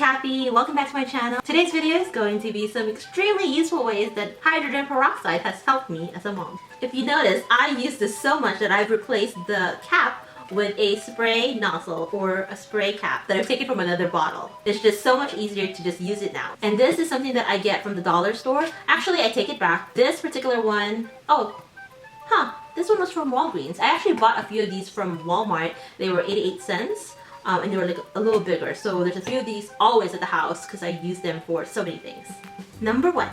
Kathy, welcome back to my channel. Today's video is going to be some extremely useful ways that hydrogen peroxide has helped me as a mom. If you notice, I use this so much that I've replaced the cap with a spray nozzle or a spray cap that I've taken from another bottle. It's just so much easier to just use it now. And this is something that I get from the dollar store. Actually, I take it back. This particular one, this one was from Walgreens. I actually bought a few of these from Walmart. They were 88 cents. And they were like a little bigger. So there's a few of these always at the house because I use them for so many things. Number 1,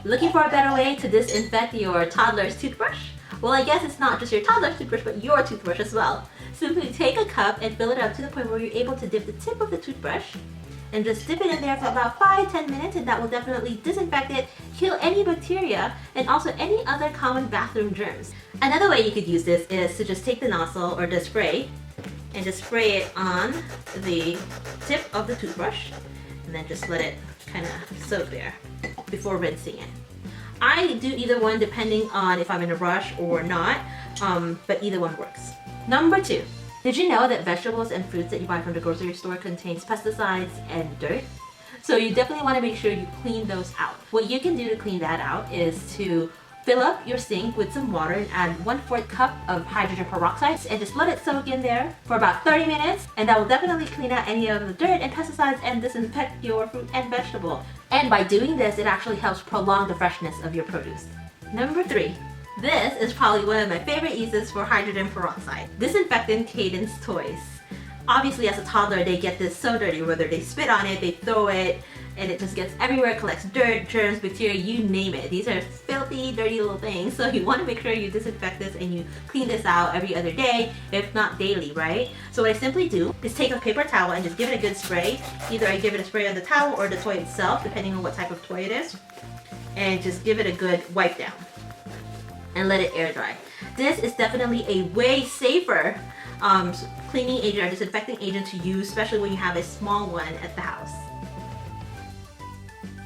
looking for a better way to disinfect your toddler's toothbrush? Well, I guess it's not just your toddler's toothbrush, but your toothbrush as well. Simply take a cup and fill it up to the point where you're able to dip the tip of the toothbrush and just dip it in there for about 5-10 minutes, and that will definitely disinfect it, kill any bacteria, and also any other common bathroom germs. Another way you could use this is to just take the nozzle or the spray and just spray it on the tip of the toothbrush and then just let it kind of soak there before rinsing it. I do either one depending on if I'm in a rush or not, but either one works. Number 2, did you know that vegetables and fruits that you buy from the grocery store contains pesticides and dirt? So you definitely want to make sure you clean those out. What you can do to clean that out is to fill up your sink with some water and add 1/4 cup of hydrogen peroxide and just let it soak in there for about 30 minutes, and that will definitely clean out any of the dirt and pesticides and disinfect your fruit and vegetable. And by doing this, it actually helps prolong the freshness of your produce. Number 3, this is probably one of my favorite uses for hydrogen peroxide. Disinfectant Cadence toys. Obviously, as a toddler, they get this so dirty, whether they spit on it, they throw it, and it just gets everywhere, collects dirt, germs, bacteria, you name it. These are filthy, dirty little things, so you want to make sure you disinfect this and you clean this out every other day, if not daily, right? So what I simply do is take a paper towel and just give it a good spray. Either I give it a spray on the towel or the toy itself, depending on what type of toy it is, and just give it a good wipe down and let it air dry. This is definitely a way safer cleaning agent or disinfecting agent to use, especially when you have a small one at the house.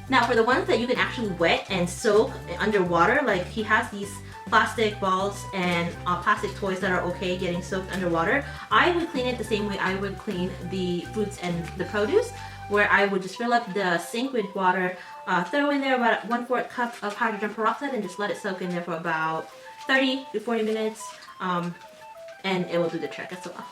Now for the ones that you can actually wet and soak underwater, like he has these plastic balls and plastic toys that are okay getting soaked underwater, I would clean it the same way I would clean the fruits and the produce, where I would just fill up the sink with water, throw in there about 1/4 cup of hydrogen peroxide and just let it soak in there for about 30 to 40 minutes, and it will do the trick as well.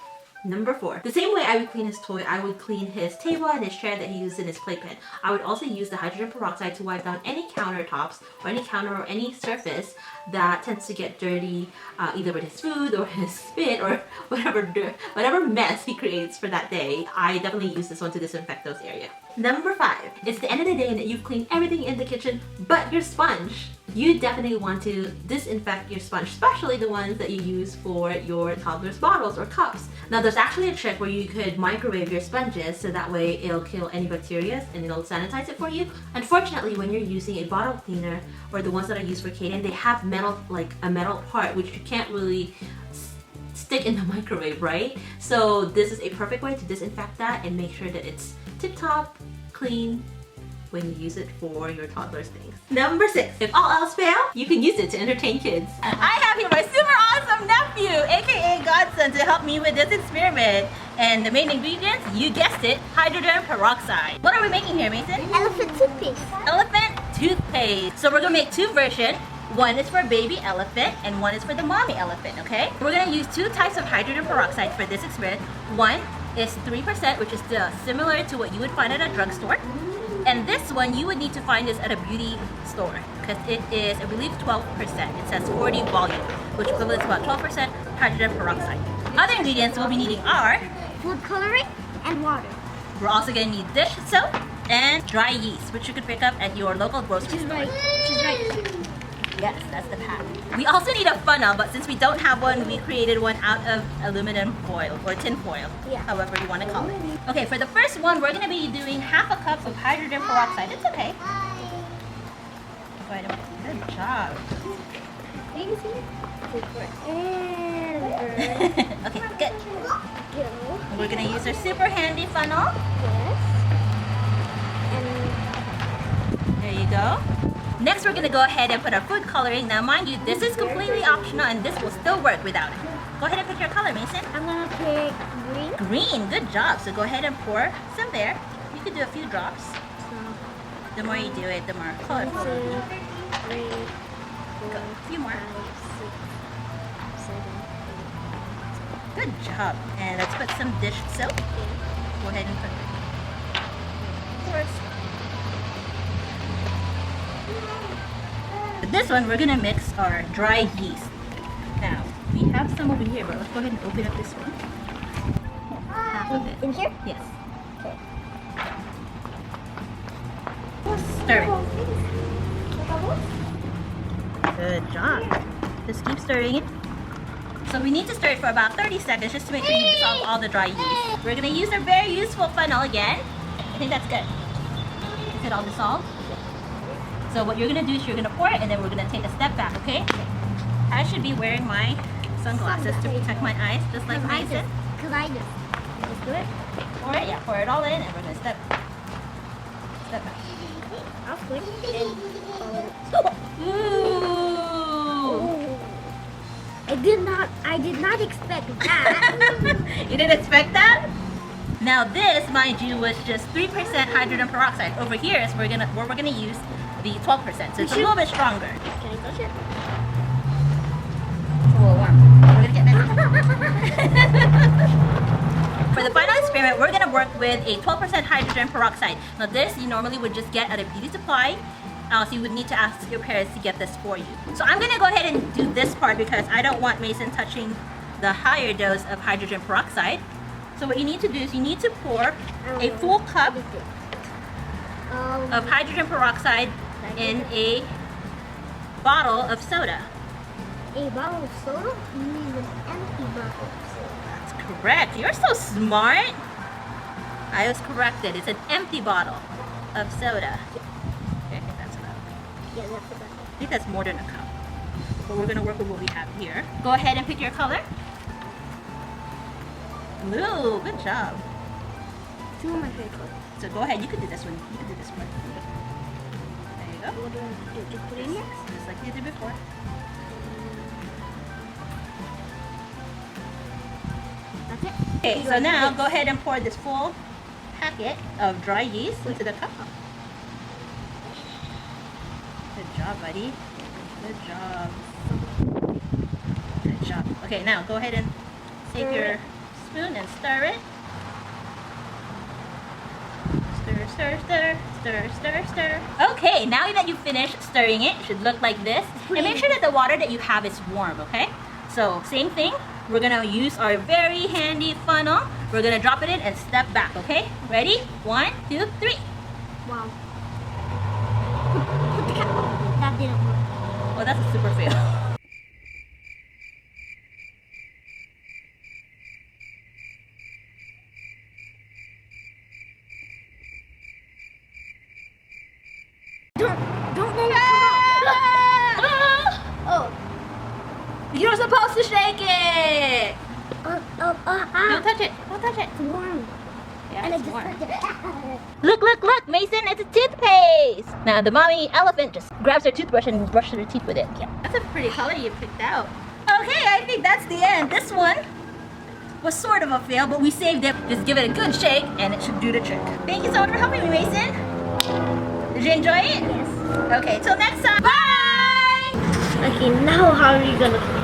Number 4, the same way I would clean his toy, I would clean his table and his chair that he used in his playpen. I would also use the hydrogen peroxide to wipe down any countertops or any counter or any surface that tends to get dirty, either with his food or his spit or whatever mess he creates for that day. I definitely use this one to disinfect those areas. Number 5, it's the end of the day and you've cleaned everything in the kitchen but your sponge. You definitely want to disinfect your sponge, especially the ones that you use for your toddler's bottles or cups. Now there's actually a trick where you could microwave your sponges so that way it'll kill any bacteria and it'll sanitize it for you. Unfortunately, when you're using a bottle cleaner or the ones that I use for Kaden, they have metal, like a metal part, which you can't really stick in the microwave, right? So this is a perfect way to disinfect that and make sure that it's tip-top clean when you use it for your toddler's things. Number 6, if all else fail, you can use it to entertain kids. I have here my super awesome nephew, aka Godson, to help me with this experiment. And the main ingredients, you guessed it, hydrogen peroxide. What are we making here, Mason? Elephant toothpaste. Elephant toothpaste. So we're gonna make 2 versions. One is for baby elephant and one is for the mommy elephant, okay? We're gonna use 2 types of hydrogen peroxide for this experiment. One is 3%, which is similar to what you would find at a drugstore. And this one, you would need to find this at a beauty store because it is, I believe, 12%. It says 40 volume, which equates to about 12% hydrogen peroxide. Other ingredients we'll be needing are Food coloring and water. we're also going to need dish soap and dry yeast, which you could pick up at your local grocery store. She's right. Yes, that's the pack. We also need a funnel, but since we don't have one, we created one out of aluminum foil or tin foil, however you want to call it. Okay, for the first one, we're going to be doing 1/2 cup of hydrogen peroxide. It's okay. Go ahead and good job. Okay, good. We're going to use our super handy funnel. Yes. There you go. Next, we're going to go ahead and put our food coloring. Now, mind you, this is completely optional and this will still work without it. Go ahead and pick your color, Mason. I'm gonna pick green. Green, good job. So go ahead and pour some there. You could do a few drops. The more you do it, the more colorful it will be. 3, 4, A few more. 5, 6, 7, Good job. And let's put some dish soap. Go ahead and put it. This one, we're gonna mix our dry yeast. Now, we have some over here, but let's go ahead and open up this one. Half of it. In here? Yes. Okay. Stir it. Good job. Just keep stirring it. So we need to stir it for about 30 seconds just to make sure you dissolve all the dry yeast. We're gonna use our very useful funnel again. I think that's good. Is it all dissolved? So what you're gonna do is you're gonna pour it and then we're gonna take a step back, okay? I should be wearing my sunglasses to protect my eyes, just like Mason. Because I just do it. Pour it, yeah, pour it all in and we're gonna step back. I'll switch and Ooh! I did not expect that. You didn't expect that? Now this, mind you, was just 3% hydrogen peroxide. Over here is where we're gonna use the 12%, so it's a little bit stronger. Can I touch it? It's a little warm. We're gonna get that. For the final experiment, we're gonna work with a 12% hydrogen peroxide. Now this, you normally would just get at a beauty supply. So you would need to ask your parents to get this for you. So I'm gonna go ahead and do this part because I don't want Mason touching the higher dose of hydrogen peroxide. So what you need to do is you need to pour a full cup of hydrogen peroxide in a bottle of soda. A bottle of soda? You mean an empty bottle of soda? That's correct. You're so smart. I was corrected. It's an empty bottle of soda. Okay, that's enough. Yeah, that's about it. I think that's more than a cup. But we're gonna work with what we have here. Go ahead and pick your color. Blue, good job. Two of my favorite colors. So go ahead, you can do this one. You can do this one. There you go. What do I do? Just put it in here? Just like you did before. That's it? Okay, so now go ahead and pour this full packet of dry yeast into the cup. Good job, buddy. Good job. Good job. Okay, now go ahead and take your spoon and stir it. Stir, stir, stir, stir, stir, stir. Okay, now that you've finished stirring it, it should look like this. And make sure that the water that you have is warm, okay? So same thing, we're gonna use our very handy funnel. We're gonna drop it in and step back, okay? Ready? 1, 2, 3. Wow. Put the cap. That didn't work. Oh, that's a super fail. Don't let it come out. Oh. You're supposed to shake it! Don't touch it. Don't touch it. It's warm. Yeah, And I it's just warm. touched it. Look, look, look, Mason, it's a toothpaste! Now the mommy elephant just grabs her toothbrush and brushes her teeth with it. Yeah. That's a pretty color you picked out. Okay, I think that's the end. This one was sort of a fail, but we saved it. Just give it a good shake and it should do the trick. Thank you so much for helping me, Mason. Did you enjoy it? Yes. Okay, till next time. Bye! Okay, now how are you gonna clean?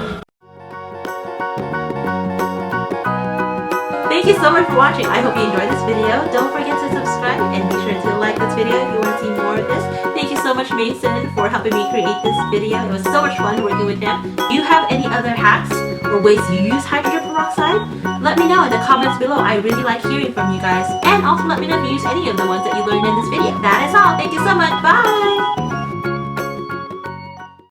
Thank you so much for watching. I hope you enjoyed this video. Don't forget to subscribe and be sure to like this video if you want to see more of this. Thank you so much, Mason, for helping me create this video. It was so much fun working with him. Do you have any other hacks or ways you use hydrogen peroxide? Let me know in the comments below. I really like hearing from you guys. And also let me know if you use any of the ones that you learned in this video. That is all. Thank you so much. Bye!